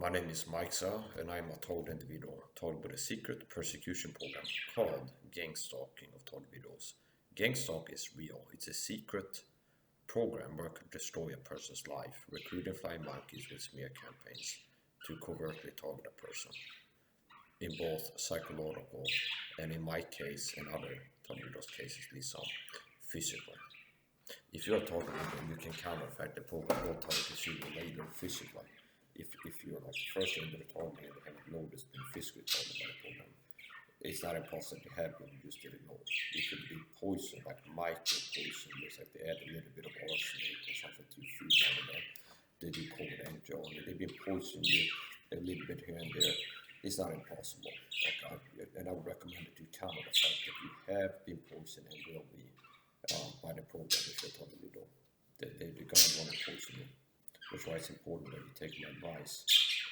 My name is Mike SAHA, and I'm a total individual, told with a secret persecution program called Gangstalking of total individuals. Gangstalk is real. It's a secret program where I could destroy a person's life, recruiting flying monkeys with smear campaigns to covertly target a person, in both psychological and, in my case and other total individuals cases, at least some physical. If you're a total individual, you can counterfeit the program will target you later physically. If you're like first into the target and haven't noticed being physically targeted by the program, it's not impossible to happen, you just didn't know. It could be poison, like micro poison, just like they add a little bit of arsenic or something to your food out of that. They do COVID entry on it. They've been poisoning you a little bit here and there. It's not impossible. Okay? And I would recommend that you counter the fact that you have been poisoned and will be by the program if you're totally do. They're gonna want to poison you. That's why it's important that you take my advice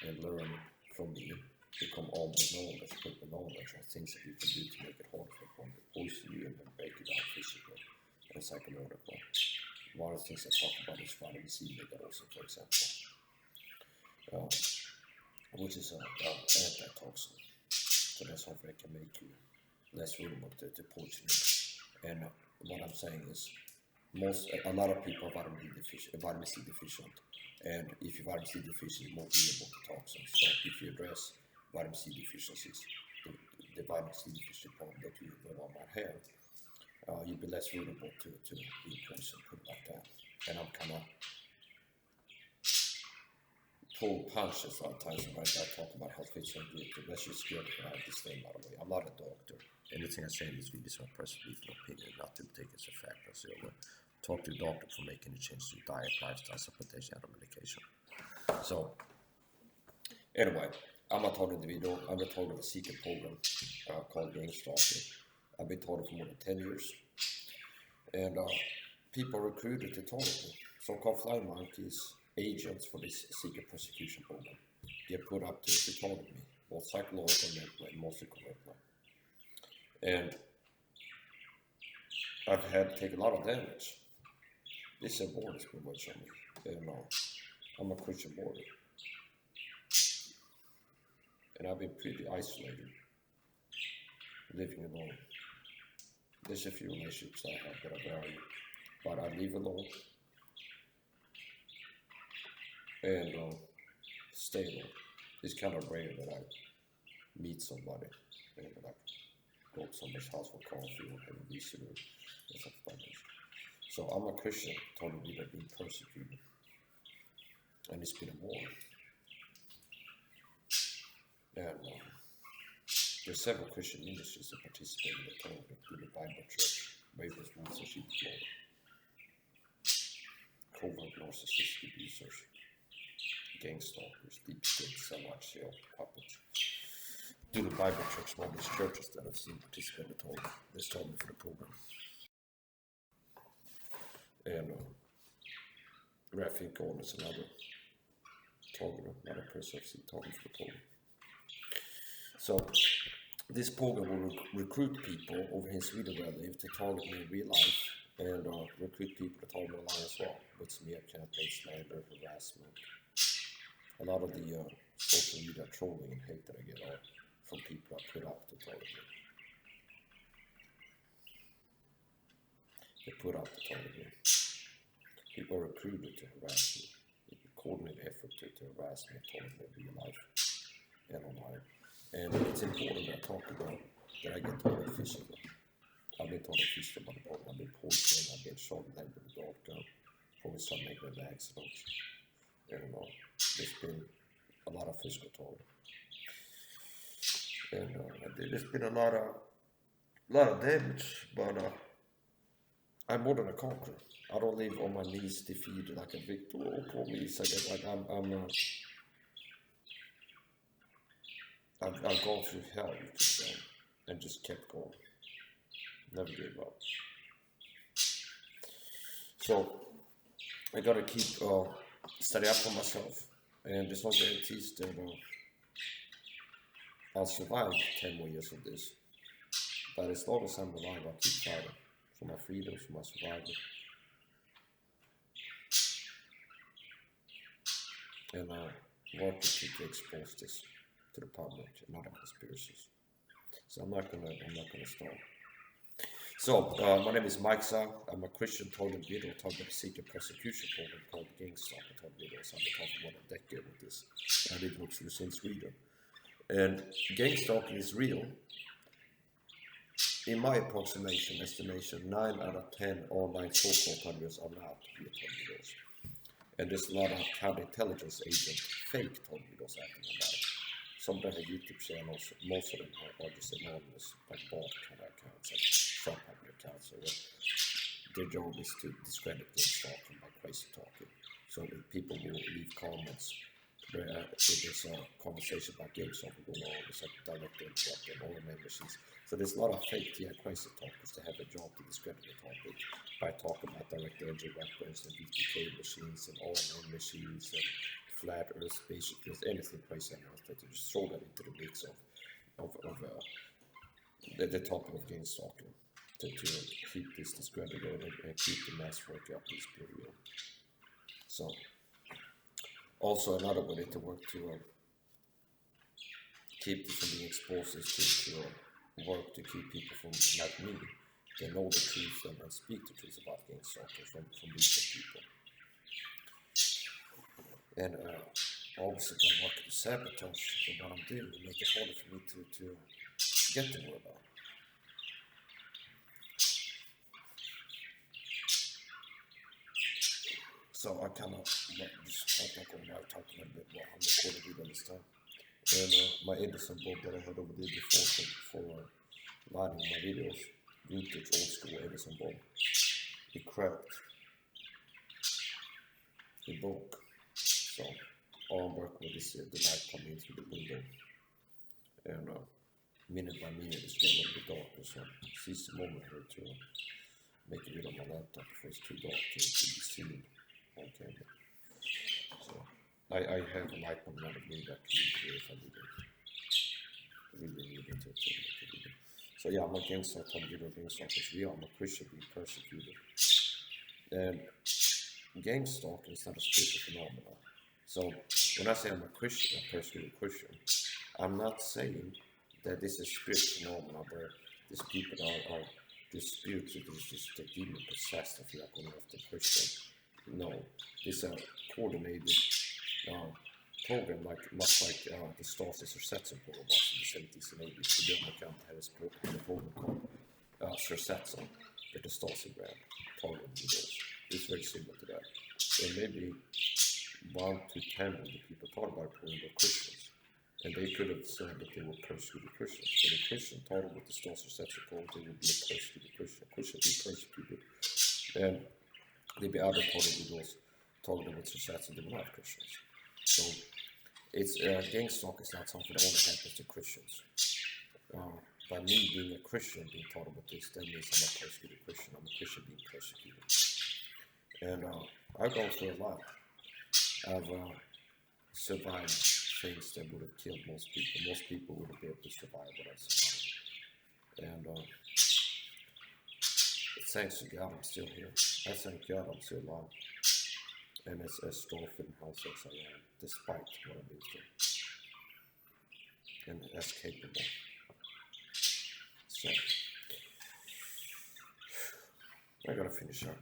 and learn from me, become armed with knowledge, put the knowledge on things that you can do to make it hard for one to poison you and then break it down physically and psychologically. One of the things I talk about is vitamin C also, for example, which is an antitoxin. So that's something that can make you less vulnerable to poisoning. And what I'm saying is, a lot of people are vitamin C deficient, and if you're vitamin C deficient, you're more vulnerable to toxins. So if you address vitamin C deficiencies, the vitamin C deficiency problem that you might have, you'll be less vulnerable to being poisoned, put it like that. And I'm kind of pull punches a lot of times when I talk about health fits and beauty. That's just scared to have this thing, by the way. I'm not a doctor. Anything I say in this video is my personal opinion, not to take as a fact. So talk to your doctor for making a change to your diet, lifestyle, supplementation, and medication. So, anyway, I'm a total individual. I'm a total secret program called Gangstalking. I've been told it for more than 10 years. And people recruited to target me. So-called flying monkeys, agents for this secret persecution program, get put up to target me, both psychologically and mentally, mostly correctly. And I've had to take a lot of damage. This award has been watching me. And I'm a Christian border. And I've been pretty isolated, living alone. There's a few relationships I have that I value, but I live alone and stay alone. It's kind of rare that I meet somebody and like go to somebody's house for coffee or have a visitor or something like this. So I'm a Christian, totally that being persecuted, and it's been a war. And there's several Christian ministries that participate in the tournament, including the Bible Church, Ravens, Wolves, and Sheep Florida, covert narcissistic abusers, gangstalkers, deep state, satellite shell puppets. Do the Bible Church, one of these churches that I've seen participate in the tournament. This tournament for the program. And Raphael Gordon is another target, another person I've seen target for the program. So this program will recruit people over in Sweden where I live to target me in real life and recruit people to target me online as well with smear campaigns, slander, harassment. A lot of the social media trolling and hate that I get are from people I put up to target me. They put up to target me. People are recruited to harass me. It's a coordinated effort to harass me and target me in real life and online. And it's important that I talk about that I get targeted physically. I've been targeted physically by the program. I've been poisoned. I've been shot in the head with a dart gun. Probably some negative accidents. And there's been a lot of physical targeting. And there's been a lot of damage, but I'm more than a conqueror. I don't live on my knees defeated like a victor or police. I guess like I've gone through hell, you could say, and just kept going. Never gave up. So I gotta keep study up for myself, and there's no guarantees that I'll survive 10 more years of this. But as long as I'm alive, I'll keep fighting for my freedom, for my survival. And working to expose this to the public and other conspiracies. So I'm not gonna start. So my name is Mike Zhang. I'm a Christian told video talking about a secret persecution program called Gangstalking. Told videos. I've been talking more than a decade with this. I did work through in Sweden. And Gangstalking is real. In my estimation, 9 out of 10 online so-called targets are not real tornadoes. And there's a lot of counterintelligence agent fake tornadoes acting on that. Some of them have YouTube channels, most of them are just anonymous, like bot kind of accounts, like Trump accounts. So their job is to discredit Gangstalking by crazy talking. So people will leave comments where there's a conversation about Gangstalking going on, there's a direct interrupt and all the memberships. So there's a lot of fake crazy talkers that have a job to discredit the topic by talking about direct energy weapons and BTK machines and all-in machines and flat earth, basically anything crazy enough that you just throw that into the mix of the topic of Gangstalking to keep this discredited and keep the mass work up this period. So also another way to work to keep this from being exposed is to work to keep people from, like me, to know the truth and speak the truth about Gangstalking from recent people. And obviously by working to sabotage what I'm doing, it makes it harder for me to get the word out. So I cannot just like on now talk a little bit what I'm recording video this time. And my Edison board that I had over there before for lighting my videos, vintage old school Edison board, it cracked. It broke. So all I'm working with is the light coming in through the window. And minute by minute it's getting a little bit darker. So seize the moment here to make a video on my laptop before it's too dark to be seen on camera. So I have a light coming out of me that can be if I need it. Really need it to make a video. So yeah, I'm a Gangstalking video. Gangstalking is real. I'm a Christian being persecuted. And Gangstalking is not a spiritual phenomenon. So when I say I'm a Christian, a persecuted Christian, I'm not saying that this is a spiritual phenomenon where these people are just spirits, just a demon possessed if you are going after Christian. No, this is a coordinated program, much like the Stasis or Setsen program was in the 70s and 80s. The German account had a program called Setsen, with the Stasi brand, targeted videos. It's very similar to that. And maybe 1 to 10 of the people thought about it were Christians. And they could have said that they were persecuted Christians. But a Christian thought with the Stasi Setsen program, they would be a persecuted Christian. Christian be persecuted. And there'd be other targeted videos talking about Setsen, they were not Christians. So it's Gangstalking is not something that only happens to Christians. By me being a Christian being taught about this, that means I'm a persecuted Christian. I'm a Christian being persecuted. And I've gone through a lot. I've survived things that would have killed most people. Most people wouldn't be able to survive what I survived. And thanks to God I'm still here. I thank God I'm still alive. And as strong and healthy as I am, despite what I've been through. And as capable. So I gotta finish up.